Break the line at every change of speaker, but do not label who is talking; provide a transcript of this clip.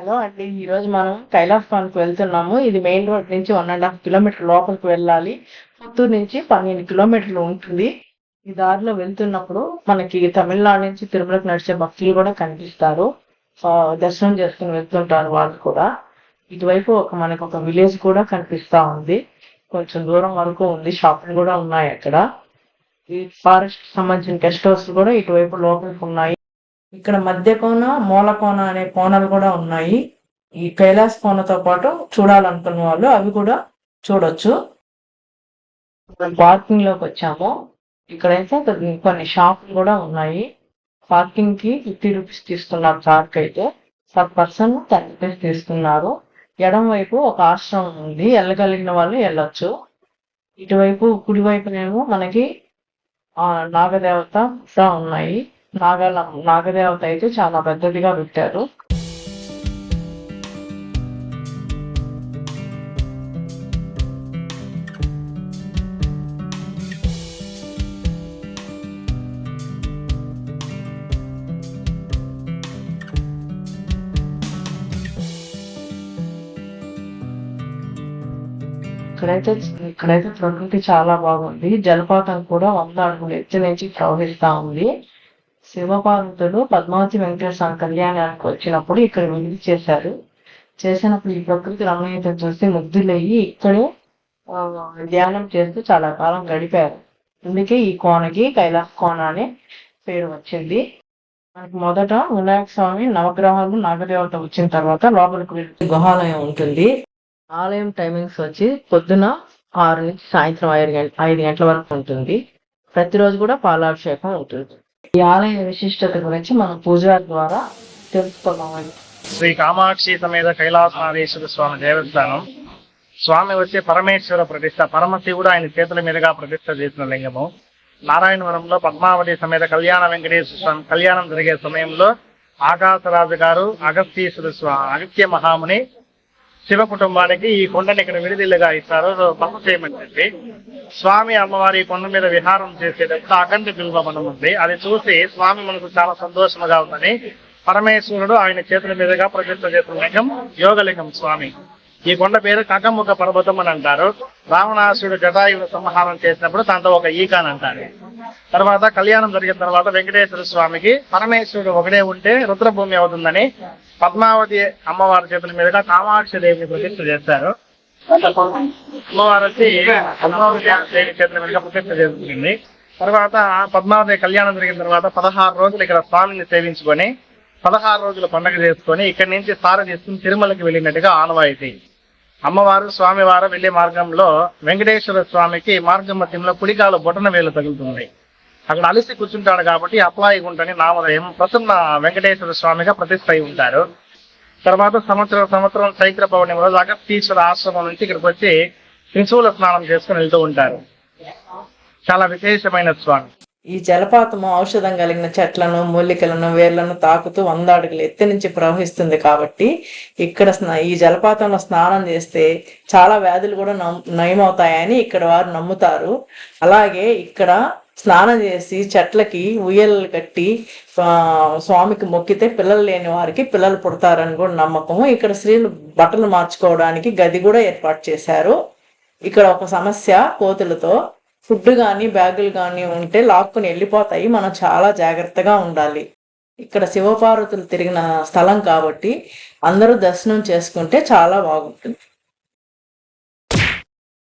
Hello అండి. ఈరోజు మనం కైలాసపానికి వెళ్తున్నాము. ఇది మెయిన్ రోడ్ నుంచి 1.5 కిలోమీటర్ లోపలికి వెళ్ళాలి. పుత్తూరు నుంచి 12 కిలోమీటర్లు ఉంటుంది. ఈ దారిలో వెళ్తున్నప్పుడు మనకి తమిళనాడు నుంచి తిరుమలకు నడిచే భక్తులు కూడా కనిపిస్తారు. దర్శనం చేసుకుని వెళ్తుంటారు వాళ్ళు కూడా. ఇటువైపు మనకు ఒక విలేజ్ కూడా కనిపిస్తా ఉంది. కొంచెం దూరం వరకు ఉంది. షాపులు కూడా ఉన్నాయి అక్కడ. ఈ ఫారెస్ట్ సంబంధించిన గెస్ట్ హౌస్ కూడా ఇటువైపు లోపలికి ఉన్నాయి. ఇక్కడ మధ్య కోన మూల కోన అనే కోనలు కూడా ఉన్నాయి. ఈ కైలాస కోనతో పాటు చూడాలనుకున్న వాళ్ళు అవి కూడా చూడొచ్చు. పార్కింగ్ లోకి వచ్చాము. ఇక్కడైతే కొన్ని షాపులు కూడా ఉన్నాయి. పార్కింగ్ కి 50 రూపీస్ తీసుకున్నారు. కార్కి అయితే పర్ పర్సన్ 10 రూపీస్ తీసుకున్నారు. ఎడం వైపు ఒక ఆశ్రమం ఉంది. వెళ్ళగలిగిన వాళ్ళు వెళ్ళొచ్చు. ఇటువైపు కుడివైపునేమో మనకి నాగదేవత ఉన్నాయి. నాగదేవత అయితే చాలా పెద్దదిగా పెట్టారు. ఇక్కడైతే ప్రకృతి చాలా బాగుంది. జలపాతం కూడా 100 అడుగులు ఎత్తు నుంచి ప్రవహిస్తా ఉంది. శివపార్వతుడు పద్మావతి వెంకటేశ్వర కళ్యాణానికి వచ్చినప్పుడు ఇక్కడ విడిది చేసినప్పుడు ఈ ప్రకృతి రమణీయతను చూసి ముగ్ధులయ్యి ఇక్కడే ధ్యానం చేస్తూ చాలా కాలం గడిపారు. అందుకే ఈ కోనకి కైలాస కోన అనే పేరు వచ్చింది. మనకి మొదట వినాయక స్వామి, నవగ్రహాలు, నాగదేవత వచ్చిన తర్వాత లోపలికి వెళ్ళి గుహాలయం ఉంటుంది. ఆలయం టైమింగ్స్ వచ్చి పొద్దున 6 నుంచి సాయంత్రం 5 గంటల వరకు ఉంటుంది. ప్రతిరోజు కూడా పాలాభిషేకం ఉంటుంది. ఈ ఆలయ విశిష్టత గురించి మనం పూజారి ద్వారా తెలుసుకున్నామండి.
శ్రీ కామాక్షి సమేత కైలాసనాథేశ్వర స్వామి దేవస్థానం. స్వామి వచ్చే పరమేశ్వర ప్రతిష్ట. పరమశివుడు ఆయన చేతుల మీదుగా ప్రతిష్ట చేసిన లింగము. నారాయణవరంలో పద్మావతి సమేత కళ్యాణ వెంకటేశ్వర స్వామి కళ్యాణం జరిగే సమయంలో ఆకాశరాజు గారు అగస్త్య మహాముని శివ కుటుంబానికి ఈ కొండని ఇక్కడ విడిదిల్లుగా ఇస్తారు. బస చేయమని చెప్పి స్వామి అమ్మవారి కొండ మీద విహారం చేసేటప్పుడు అఖండ బిల్వమనం ఉంది. అది చూసి స్వామి మనకు చాలా సంతోషంగా ఉందని పరమేశ్వరుడు ఆయన చేతుల మీదుగా ప్రతిష్ఠ చేసిన లింగం యోగలింగం స్వామి. ఈ కొండ పేరు కకముఖ పర్వతం అని అంటారు. రావణాసుడు జటాయువును సంహారం చేసినప్పుడు దాంతో ఒక ఈక అని అంటారు. తర్వాత కళ్యాణం జరిగిన తర్వాత వెంకటేశ్వర స్వామికి పరమేశ్వరుడు ఒకడే ఉంటే రుద్రభూమి అవుతుందని పద్మావతి అమ్మవారి చేతుల మీదుగా కామాక్షి దేవిని ప్రతిష్ఠ చేస్తారు. అమ్మవారు వచ్చి పద్మావతి దేవి చేతుల మీదుగా ప్రతిష్ఠ చేస్తుంది. తర్వాత పద్మావతి కళ్యాణం జరిగిన తర్వాత 16 రోజులు ఇక్కడ స్వామిని సేవించుకొని 16 రోజులు పండుగ చేసుకొని ఇక్కడి నుంచి సార తీసుకుని తిరుమలకి వెళ్ళినట్టుగా ఆనవాయితీ. అమ్మవారు స్వామివారు వెళ్లే మార్గంలో వెంకటేశ్వర స్వామికి మార్గం మధ్యంలో కుడికాలు బొటన వేలు తగులుతుంది. అక్కడ అలిసి కూర్చుంటాడు కాబట్టి అప్లాయి గుంటని నామధేయం ప్రసన్న వెంకటేశ్వర స్వామిగా ప్రతిష్ఠ అయి ఉంటారు. తర్వాత సంవత్సరం చైత్ర పౌర్ణమి రోజు అగస్తీశ్వర ఆశ్రమం నుంచి ఇక్కడికి వచ్చి త్రిశూల స్నానం చేసుకుని వెళ్తూ ఉంటారు. చాలా విశేషమైన స్వామి.
ఈ జలపాతము ఔషధం కలిగిన చెట్లను, మూలికలను, వేర్లను తాకుతూ 100 అడుగులు ఎత్తు నుంచి ప్రవహిస్తుంది కాబట్టి ఇక్కడ ఈ జలపాతంలో స్నానం చేస్తే చాలా వ్యాధులు కూడా నయమవుతాయని ఇక్కడ వారు నమ్ముతారు. అలాగే ఇక్కడ స్నానం చేసి చెట్లకి ఉయ్యలు కట్టి స్వామికి మొక్కితే పిల్లలు లేని వారికి పిల్లలు పుడతారని కూడా నమ్మకము. ఇక్కడ స్త్రీలు బట్టలు మార్చుకోవడానికి గది కూడా ఏర్పాటు చేశారు. ఇక్కడ ఒక సమస్య, కోతులతో ఫుడ్ కానీ బ్యాగులు కానీ ఉంటే లాక్కుని వెళ్ళిపోతాయి. మనం చాలా జాగ్రత్తగా ఉండాలి. ఇక్కడ శివపార్వతులు తిరిగిన స్థలం కాబట్టి అందరూ దర్శనం చేసుకుంటే చాలా బాగుంటుంది.